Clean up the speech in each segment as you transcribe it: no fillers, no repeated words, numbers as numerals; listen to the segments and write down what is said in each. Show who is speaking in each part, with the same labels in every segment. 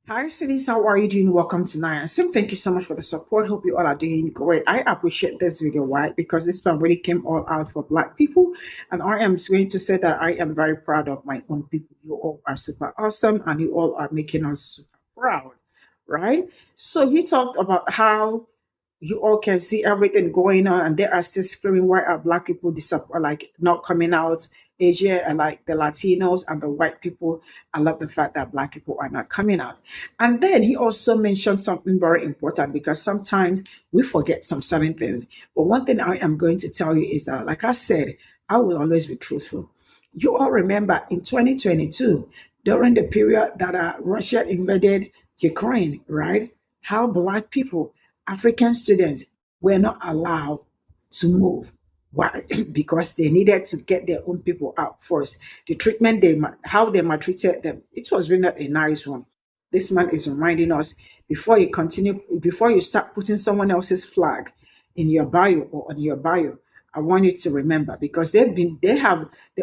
Speaker 1: Hi, cities. How are you doing? Welcome to Nine. Sim, thank you so much for the support. Hope you all are doing great. I appreciate this video. Why? Because this one really came all out for Black people. And I am going to say that I am very proud of my own people. You all are super awesome and you all are making us super proud. Right? So you talked about how you all can see everything going on and they are still screaming why are Black people like not coming out. Asia and like the Latinos and the white people. I love the fact that Black people are not coming out. And then he also mentioned something very important because sometimes we forget some certain things. But one thing I am going to tell you is that, like I said, I will always be truthful. You all remember in 2022, during the period that Russia invaded Ukraine, right? How Black people, African students, were not allowed to move. Why? Because they needed to get their own people out first. The treatment how they maltreated them, it was really not a nice one. This man is reminding us before you start putting someone else's flag in your bio or on your bio, I want you to remember because they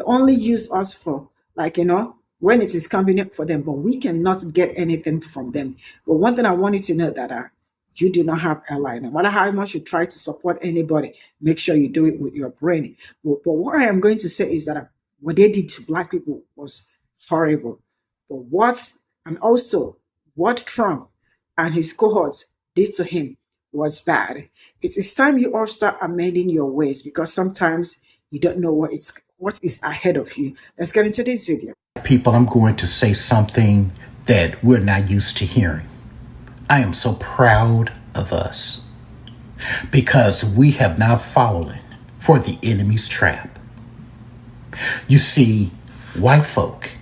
Speaker 1: only use us for when it is convenient for them, but we cannot get anything from them. But one thing I want you to know that you do not have ally. No matter how much you try to support anybody, make sure you do it with your brain. But what I am going to say is that what they did to Black people was horrible. But and also what Trump and his cohorts did to him was bad. It is time you all start amending your ways because sometimes you don't know what is ahead of you. Let's get into this video.
Speaker 2: People, I'm going to say something that we're not used to hearing. I am so proud of us because we have now fallen for the enemy's trap. You see, white folk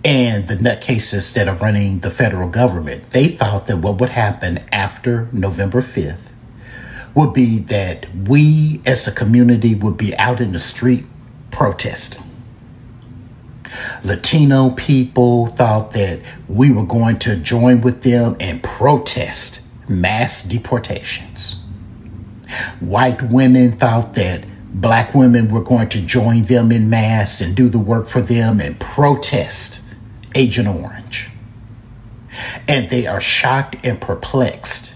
Speaker 2: and the nutcases that are running the federal government, they thought that what would happen after November 5th would be that we as a community would be out in the street protesting. Latino people thought that we were going to join with them and protest mass deportations. White women thought that Black women were going to join them in mass and do the work for them and protest Agent Orange. And they are shocked and perplexed.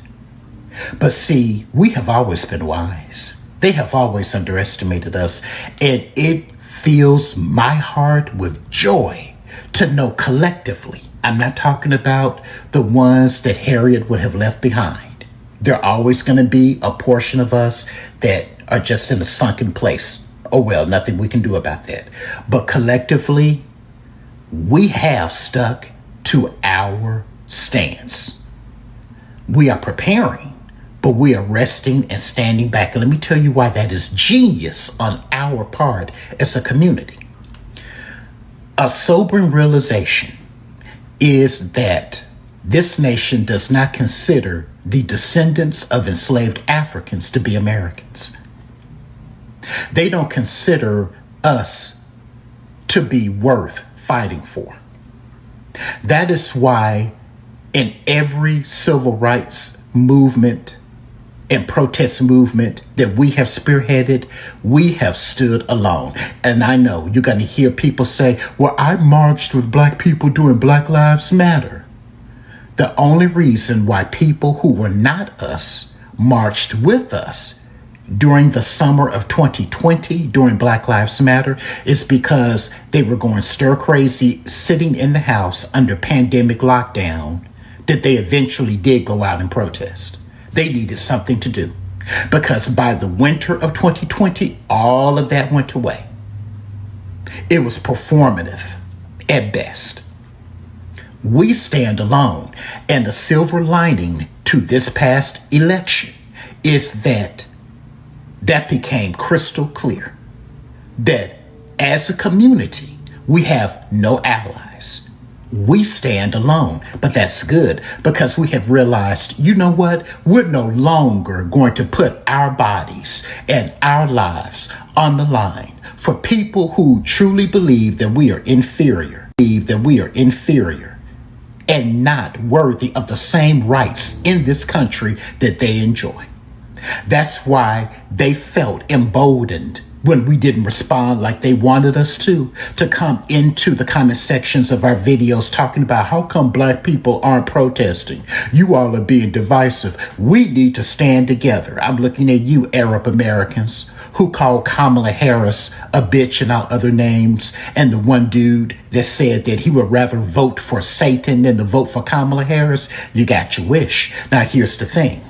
Speaker 2: But see, we have always been wise. They have always underestimated us, and it fills my heart with joy to know collectively. I'm not talking about the ones that Harriet would have left behind. There are always going to be a portion of us that are just in a sunken place. Oh, well, nothing we can do about that. But collectively, we have stuck to our stance. We are preparing, but we are resting and standing back. And let me tell you why that is genius on our part as a community. A sobering realization is that this nation does not consider the descendants of enslaved Africans to be Americans. They don't consider us to be worth fighting for. That is why in every civil rights movement and protest movement that we have spearheaded, we have stood alone. And I know you're going to hear people say, well, I marched with Black people during Black Lives Matter. The only reason why people who were not us marched with us during the summer of 2020 during Black Lives Matter is because they were going stir crazy sitting in the house under pandemic lockdown that they eventually did go out and protest. They needed something to do because by the winter of 2020, all of that went away. It was performative at best. We stand alone. And the silver lining to this past election is that became crystal clear that as a community, we have no allies. We stand alone, but that's good because we have realized, you know what? We're no longer going to put our bodies and our lives on the line for people who truly believe that we are inferior, and not worthy of the same rights in this country that they enjoy. That's why they felt emboldened when we didn't respond like they wanted us to come into the comment sections of our videos talking about how come black people aren't protesting? You all are being divisive. We need to stand together. I'm looking at you, Arab Americans, who called Kamala Harris a bitch and all other names, and the one dude that said that he would rather vote for Satan than to vote for Kamala Harris. You got your wish. Now, here's the thing.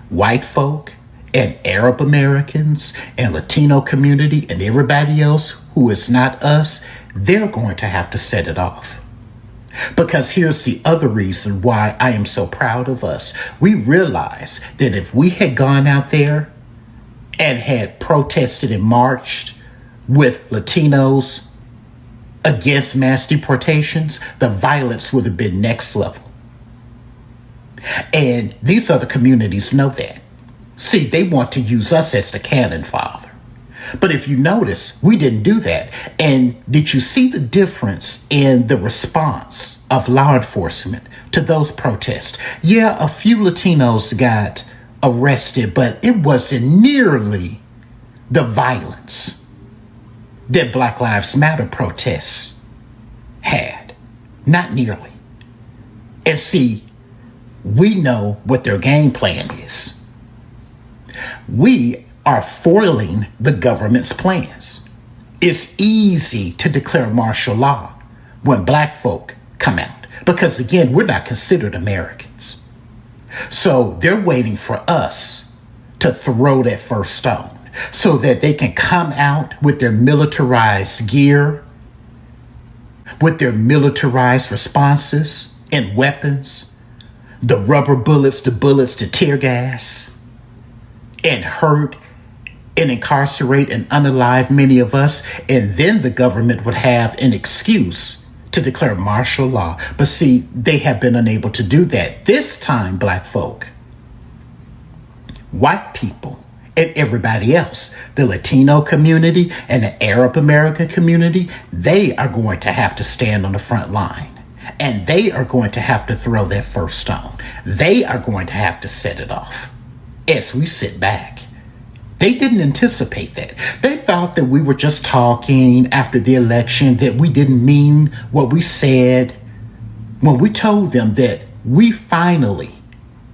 Speaker 2: White folk and Arab Americans and Latino community and everybody else who is not us, they're going to have to set it off. Because here's the other reason why I am so proud of us. We realize that if we had gone out there and had protested and marched with Latinos against mass deportations, the violence would have been next level. And these other communities know that. See, they want to use us as the cannon fodder. But if you notice, we didn't do that. And did you see the difference in the response of law enforcement to those protests? Yeah, a few Latinos got arrested, but it wasn't nearly the violence that Black Lives Matter protests had. Not nearly. And see, we know what their game plan is. We are foiling the government's plans. It's easy to declare martial law when black folk come out because, again, we're not considered Americans. So they're waiting for us to throw that first stone so that they can come out with their militarized gear, with their militarized responses and weapons, the rubber bullets, the tear gas, and hurt and incarcerate and unalive many of us. And then the government would have an excuse to declare martial law. But see, they have been unable to do that. This time, black folk, white people, and everybody else, the Latino community and the Arab American community, they are going to have to stand on the front line. And they are going to have to throw that first stone. They are going to have to set it off. As we sit back, they didn't anticipate that. They thought that we were just talking after the election, that we didn't mean what we said when we told them that we finally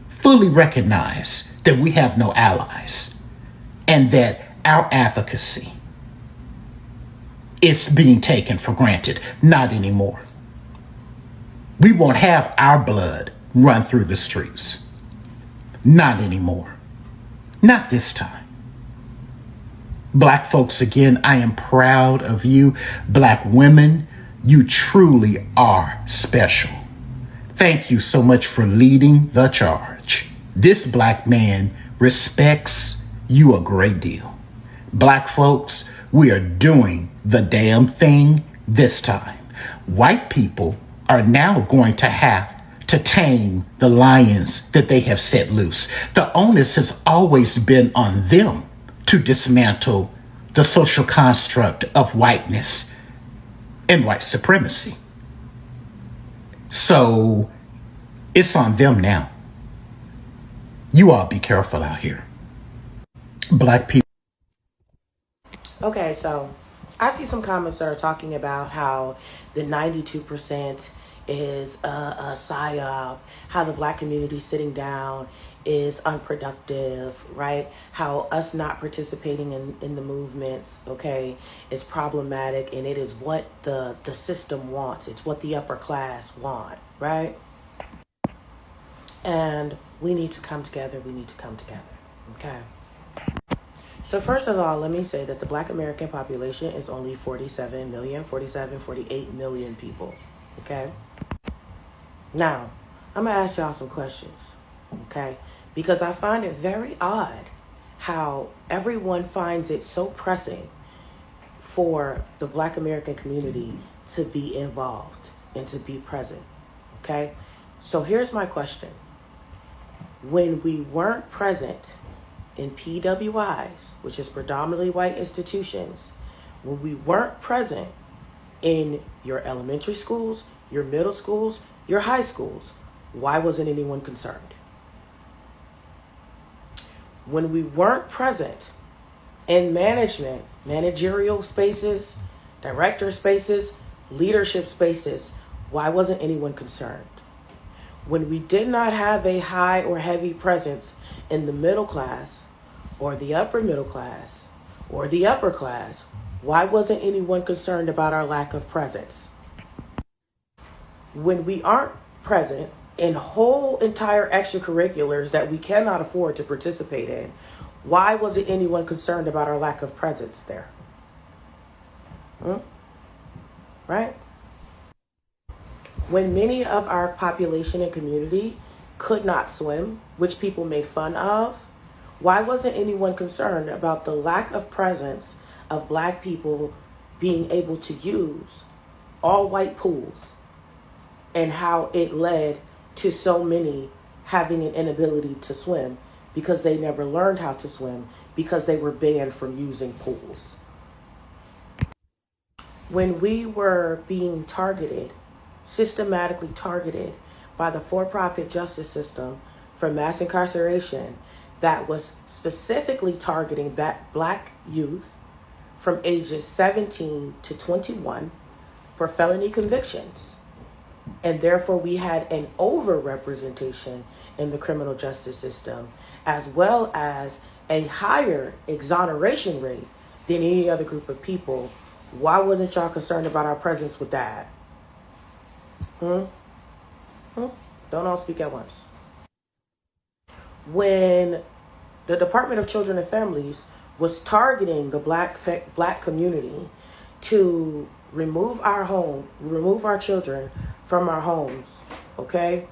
Speaker 2: fully recognize that we have no allies and that our advocacy is being taken for granted. Not anymore. We won't have our blood run through the streets. Not anymore. Not this time. Black folks, again, I am proud of you. Black women, you truly are special. Thank you so much for leading the charge. This black man respects you a great deal. Black folks, we are doing the damn thing this time. White people are now going to have to tame the lions that they have set loose. The onus has always been on them to dismantle the social construct of whiteness and white supremacy. So it's on them now. You all be careful out here. Black people.
Speaker 3: Okay, so I see some comments that are talking about how the 92% is a psyop, how the black community sitting down is unproductive, right? How us not participating in the movements, okay, is problematic, and it is what the system wants. It's what the upper class want, right? And we need to come together. We need to come together, okay? So first of all, let me say that the black American population is only 48 million people, okay? Now, I'm going to ask y'all some questions, okay? Because I find it very odd how everyone finds it so pressing for the black American community to be involved and to be present, okay? So here's my question. When we weren't present in PWIs, which is predominantly white institutions, when we weren't present in your elementary schools, your middle schools, your high schools, why wasn't anyone concerned? When we weren't present in management, managerial spaces, director spaces, leadership spaces, why wasn't anyone concerned? When we did not have a high or heavy presence in the middle class or the upper middle class or the upper class, why wasn't anyone concerned about our lack of presence? When we aren't present in whole entire extracurriculars that we cannot afford to participate in, why wasn't anyone concerned about our lack of presence there? Right? When many of our population and community could not swim, which people made fun of, why wasn't anyone concerned about the lack of presence of Black people being able to use all white pools and how it led to so many having an inability to swim because they never learned how to swim because they were banned from using pools? When we were being targeted, systematically targeted by the for-profit justice system for mass incarceration that was specifically targeting Black youth from ages 17 to 21 for felony convictions. And therefore we had an overrepresentation in the criminal justice system, as well as a higher exoneration rate than any other group of people. Why wasn't y'all concerned about our presence with that? Don't all speak at once. When the Department of Children and Families was targeting the black community to remove our children from our homes, okay?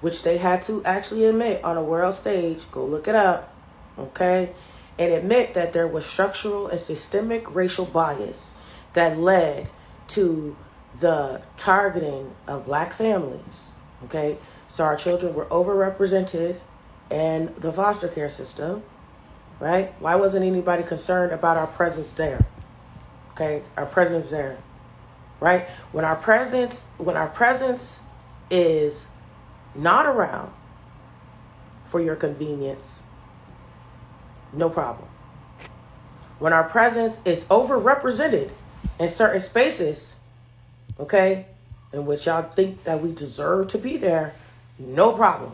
Speaker 3: Which they had to actually admit on a world stage, go look it up, okay? And admit that there was structural and systemic racial bias that led to the targeting of Black families, okay? So our children were overrepresented in the foster care system, right? Why wasn't anybody concerned about our presence there? Okay, our presence there, right? When our presence is not around for your convenience, no problem. When our presence is overrepresented in certain spaces, okay, in which y'all think that we deserve to be there, no problem.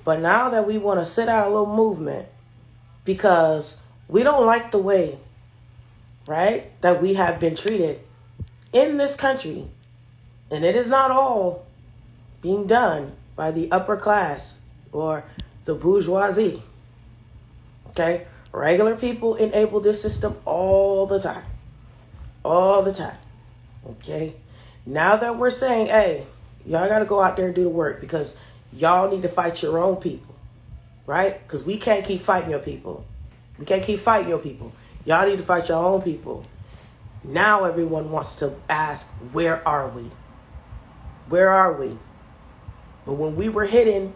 Speaker 3: But now that we want to sit out a little movement because we don't like the way, right, that we have been treated in this country, and it is not all being done by the upper class or the bourgeoisie, okay? Regular people enable this system all the time, okay? Now that we're saying, hey, y'all got to go out there and do the work because y'all need to fight your own people, right? Because we can't keep fighting your people. We can't keep fighting your people. Y'all need to fight your own people. Now everyone wants to ask, where are we? Where are we? But when we were hidden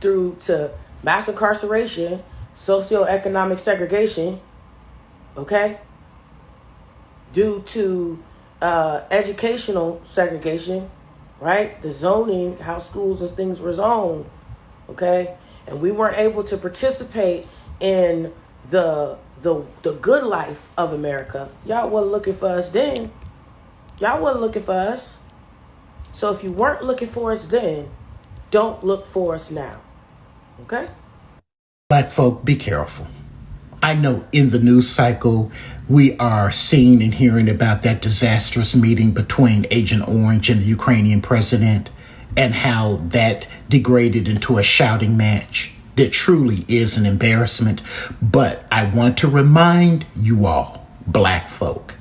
Speaker 3: through to mass incarceration, socioeconomic segregation, okay, due to educational segregation, right? The zoning, how schools and things were zoned, okay? And we weren't able to participate in the good life of America. Y'all wasn't looking for us then. Y'all wasn't looking for us. So if you weren't looking for us then, don't look for us now, okay?
Speaker 2: Black folk, be careful. I know in the news cycle, we are seeing and hearing about that disastrous meeting between Agent Orange and the Ukrainian president and how that degraded into a shouting match that truly is an embarrassment. But I want to remind you all, Black folk,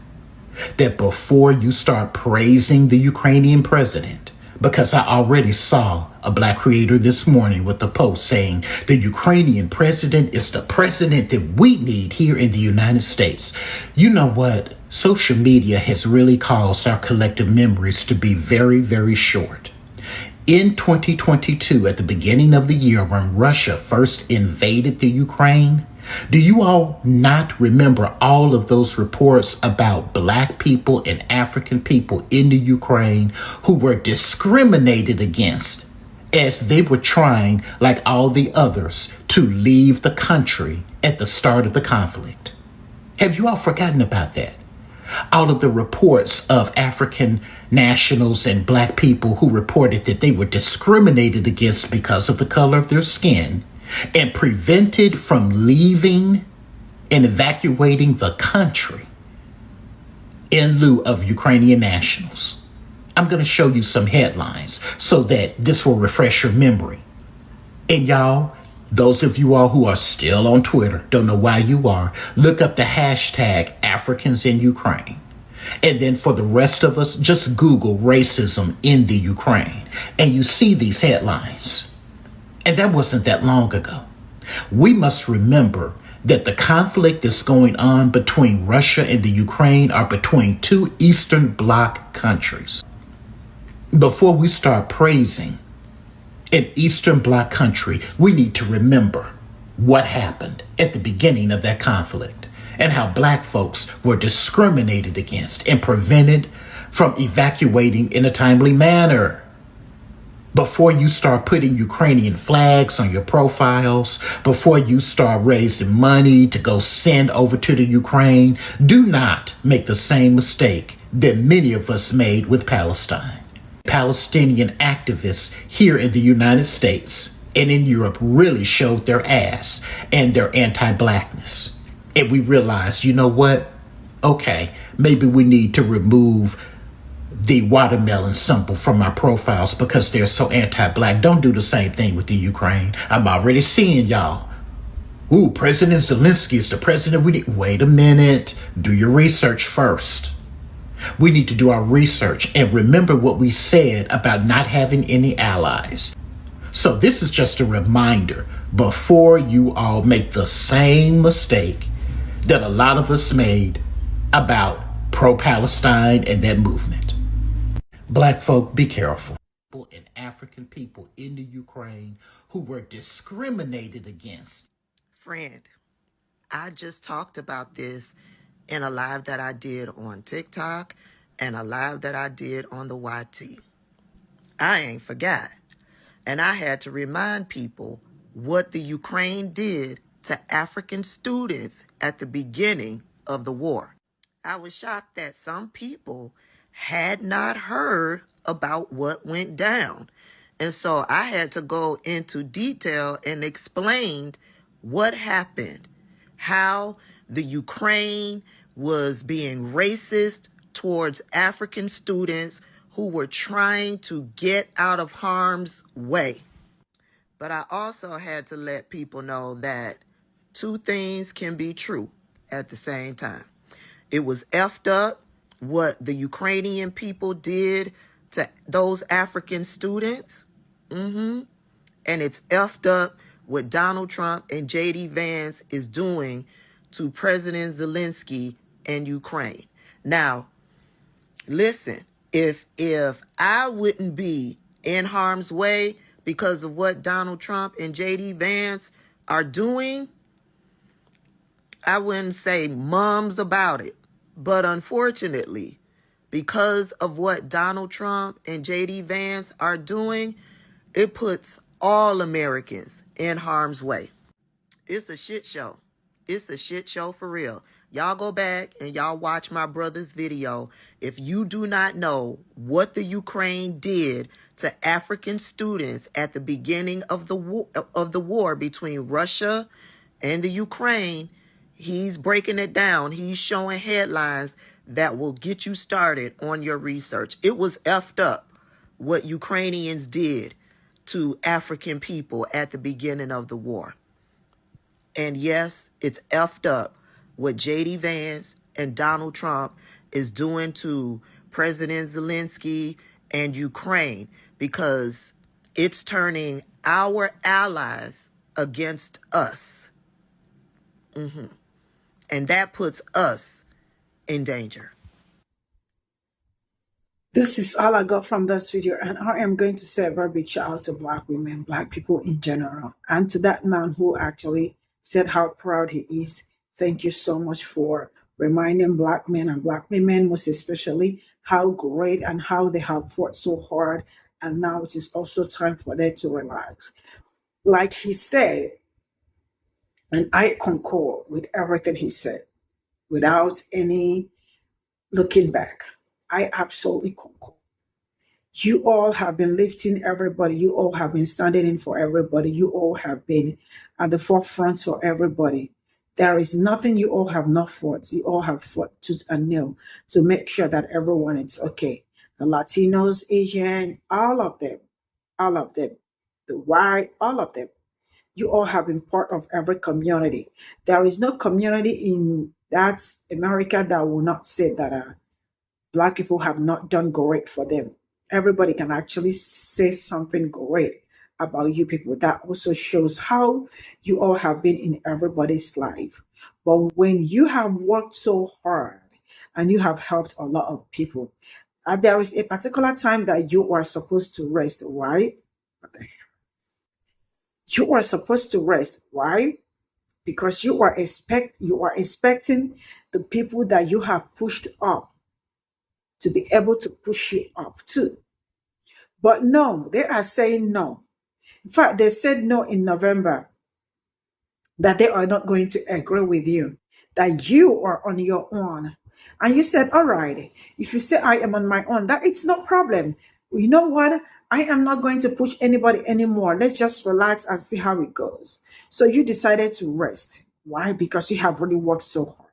Speaker 2: that before you start praising the Ukrainian president, because I already saw a Black creator this morning with a post saying the Ukrainian president is the president that we need here in the United States. You know what? Social media has really caused our collective memories to be very, very short. In 2022, at the beginning of the year, when Russia first invaded the Ukraine, do you all not remember all of those reports about Black people and African people in the Ukraine who were discriminated against as they were trying, like all the others, to leave the country at the start of the conflict? Have you all forgotten about that? All of the reports of African nationals and black people who reported that they were discriminated against because of the color of their skin and prevented from leaving and evacuating the country in lieu of Ukrainian nationals. I'm going to show you some headlines so that this will refresh your memory. And y'all, those of you all who are still on Twitter, don't know why you are, look up the hashtag Africans in Ukraine. And then for the rest of us, just Google racism in the Ukraine. And you see these headlines. And that wasn't that long ago. We must remember that the conflict that's going on between Russia and the Ukraine are between two Eastern Bloc countries. Before we start praising an Eastern Bloc country, we need to remember what happened at the beginning of that conflict and how black folks were discriminated against and prevented from evacuating in a timely manner. Before you start putting Ukrainian flags on your profiles, before you start raising money to go send over to the Ukraine, do not make the same mistake that many of us made with Palestine. Palestinian activists here in the United States and in Europe really showed their ass and their anti-blackness. And we realized, you know what? Okay, maybe we need to remove the watermelon symbol from our profiles because they're so anti-black. Don't do the same thing with the Ukraine. I'm already seeing y'all. Ooh, President Zelensky is the president we need. Wait a minute. Do your research first. We need to do our research and remember what we said about not having any allies. So this is just a reminder before you all make the same mistake that a lot of us made about pro-Palestine and that movement. Black folk, be careful. And African people in the Ukraine who were discriminated against.
Speaker 3: Friend, I just talked about this in a live that I did on TikTok and a live that I did on the YT. I ain't forgot. And I had to remind people what the Ukraine did to African students at the beginning of the war. I was shocked that some people had not heard about what went down. And so I had to go into detail and explain what happened, how the Ukraine was being racist towards African students who were trying to get out of harm's way. But I also had to let people know that two things can be true at the same time. It was effed up what the Ukrainian people did to those African students. And it's effed up what Donald Trump and J.D. Vance is doing to President Zelensky and Ukraine. Now, listen, if I wouldn't be in harm's way because of what Donald Trump and J.D. Vance are doing, I wouldn't say mums about it. But unfortunately, because of what Donald Trump and J.D. Vance are doing, it puts all Americans in harm's way. It's a shit show. It's a shit show for real. Y'all go back and y'all watch my brother's video. If you do not know what the Ukraine did to African students at the beginning of the war between Russia and the Ukraine, he's breaking it down. He's showing headlines that will get you started on your research. It was effed up what Ukrainians did to African people at the beginning of the war. And yes, it's effed up what J.D. Vance and Donald Trump is doing to President Zelensky and Ukraine, because it's turning our allies against us. And that puts us in danger.
Speaker 1: This is all I got from this video, and I am going to say a very big shout out to Black women, Black people in general, and to that man who actually said how proud he is. Thank you so much for reminding Black men and Black women, most especially, how great and how they have fought so hard, and now it is also time for them to relax. Like he said, and I concur with everything he said, without any looking back. I absolutely concur. You all have been lifting everybody. You all have been standing in for everybody. You all have been at the forefront for everybody. There is nothing you all have not fought. You all have fought tooth and nail to make sure that everyone is okay. The Latinos, Asians, all of them, the white, all of them. You all have been part of every community. There is no community in that America that will not say that Black people have not done great for them. Everybody can actually say something great about you people. That also shows how you all have been in everybody's life. But when you have worked so hard and you have helped a lot of people, there is a particular time that you are supposed to rest. Why? You are supposed to rest. Why? Because you are expecting the people that you have pushed up to be able to push you up too. But no, they are saying no. In fact, they said no in November, that they are not going to agree with you, that you are on your own. And you said, all right, if you say I am on my own, that it's no problem. You know what? I am not going to push anybody anymore. Let's just relax and see how it goes. So you decided to rest. Why? Because you have really worked so hard.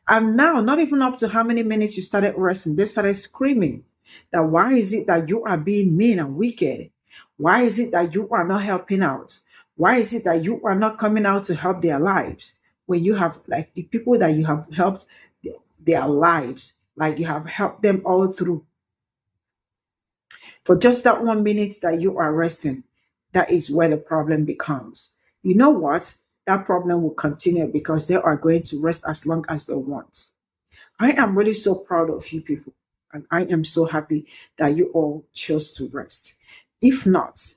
Speaker 1: And now, not even up to how many minutes you started resting, they started screaming that why is it that you are being mean and wicked? Why is it that you are not helping out? Why is it that you are not coming out to help their lives when you have, like, the people that you have helped their lives, like you have helped them all through? For just that 1 minute that you are resting, that is where the problem becomes. You know what? That problem will continue because they are going to rest as long as they want. I am really so proud of you people, and I am so happy that you all chose to rest. If not,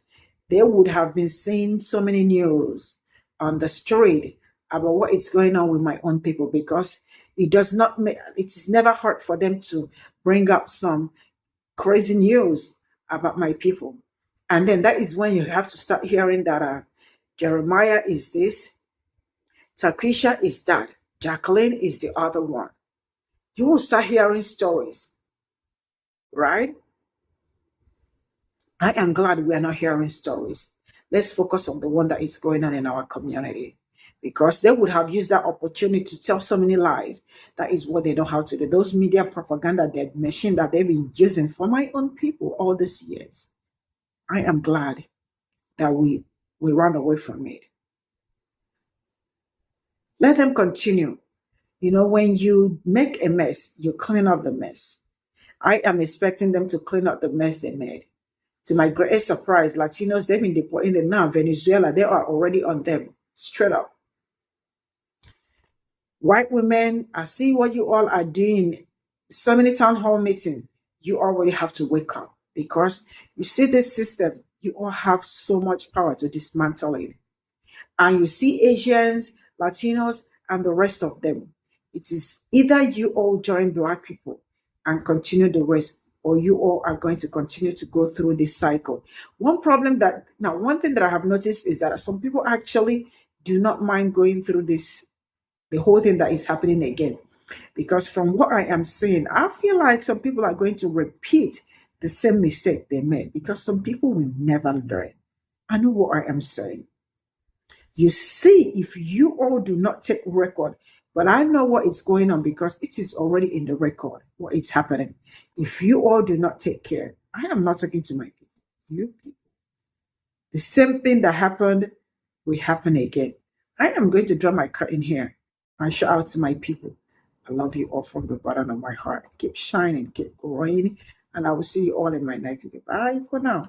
Speaker 1: they would have been seeing so many news on the street about what is going on with my own people, because it does not make it is never hard for them to bring up some crazy news about my people. And then that is when you have to start hearing that Jeremiah is this, Takisha is that, Jacqueline is the other one. You will start hearing stories, right? I am glad we are not hearing stories. Let's focus on the one that is going on in our community, because they would have used that opportunity to tell so many lies. That is what they know how to do. Those media propaganda, the machine that they've been using for my own people all these years. I am glad that we run away from it. Let them continue. You know, when you make a mess, you clean up the mess. I am expecting them to clean up the mess they made. To my greatest surprise, Latinos, they've been deporting them now. Venezuela, they are already on them, straight up. White women, I see what you all are doing. So many town hall meetings. You already have to wake up, because you see this system, you all have so much power to dismantle it. And you see Asians, Latinos, and the rest of them. It is either you all join Black people and continue the rest, or you all are going to continue to go through this cycle. One thing that I have noticed is that some people actually do not mind going through this, the whole thing that is happening again. Because from what I am seeing, I feel like some people are going to repeat the same mistake they made, because some people will never learn. I know what I am saying. You see, if you all do not take record, but I know what is going on because it is already in the record, what is happening. If you all do not take care, I am not talking to my people. You people. The same thing that happened will happen again. I am going to draw my curtain here and shout out to my people. I love you all from the bottom of my heart. Keep shining, keep growing, and I will see you all in my next video. Bye for now.